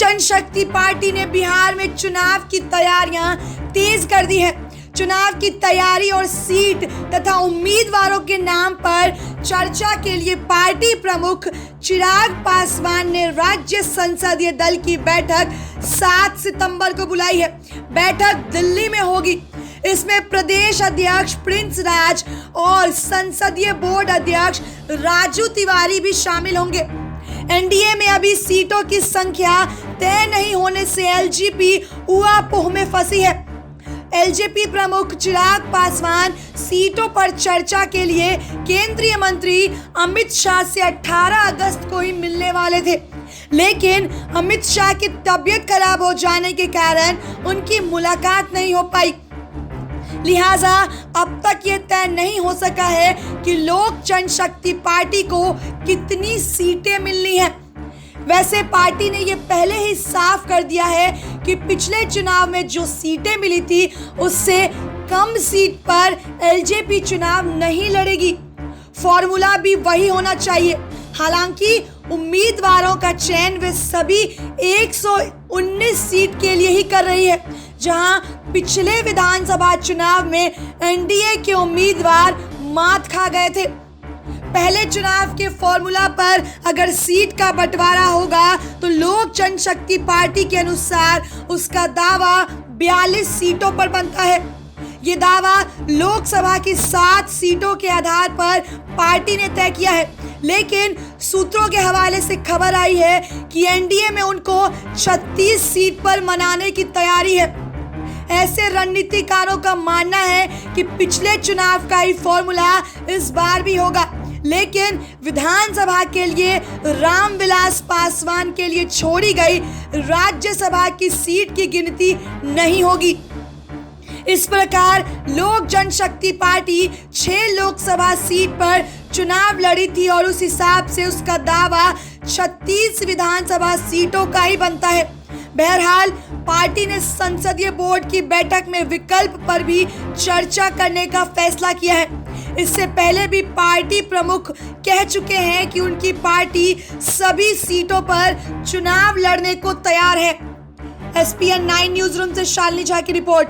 जनशक्ति party ने बिहार में चुनाव की तैयारियां तेज कर दी है। चुनाव की तैयारी और सीट तथा उम्मीदवारों के नाम पर चर्चा के लिए पार्टी प्रमुख चिराग पासवान ने राज्य संसदीय दल की बैठक 7 सितंबर को बुलाई है। बैठक दिल्ली में होगी। इसमें प्रदेश अध्यक्ष प्रिंस राज और संसदीय बोर्ड अध्यक्ष राजू तिवारी भी शामिल होंगे। एनडीए में अभी सीटों की संख्या तय नहीं होने से एलजेपी ऊहापोह में फंसी है। एलजेपी प्रमुख चिराग पासवान सीटों पर चर्चा के लिए केंद्रीय मंत्री अमित शाह से 18 अगस्त को ही मिलने वाले थे, लेकिन अमित शाह की तबीयत खराब हो जाने के कारण उनकी मुलाकात नहीं हो पाई। लिहाजा अब तक ये तय नहीं हो सका है कि लोक जनशक्ति पार्टी को कितनी सीटें मिलनी है। वैसे पार्टी ने ये पहले ही साफ कर दिया है कि पिछले चुनाव में जो सीटें मिली थी उससे कम सीट पर एलजेपी चुनाव नहीं लड़ेगी। फॉर्मूला भी वही होना चाहिए। हालांकि उम्मीदवारों का चयन वे सभी 119 सीट के लिए ही कर रही है, जहां पिछले विधानसभा चुनाव में एनडीए के उम्मीदवार मात खा गए थे। पहले चुनाव के फॉर्मूला पर अगर सीट का बंटवारा होगा तो लोक जनशक्ति पार्टी के अनुसार उसका दावा 42 सीटों पर बनता है। ये दावा लोकसभा की 7 सीटों के आधार पर पार्टी ने तय किया है, लेकिन सूत्रों के हवाले से खबर आई है कि एनडीए में उनको 36 सीट पर मनाने की तैयारी है। ऐसे रणनीतिकारों का मानना है कि पिछले चुनाव का ही फॉर्मूला इस बार भी होगा, लेकिन विधानसभा के लिए रामविलास पासवान के लिए छोड़ी गई राज्यसभा की सीट की गिनती नहीं होगी। इस प्रकार लोक जनशक्ति पार्टी 6 लोकसभा सीट पर चुनाव लड़ी थी और उस हिसाब से उसका दावा 36 विधानसभा सीटों का ही बनता है। बहरहाल पार्टी ने संसदीय बोर्ड की बैठक में विकल्प पर भी चर्चा करने का फैसला किया है। इससे पहले भी पार्टी प्रमुख कह चुके हैं कि उनकी पार्टी सभी सीटों पर चुनाव लड़ने को तैयार है। एसपीएन 9 न्यूज रूम से शालिनी झा की रिपोर्ट।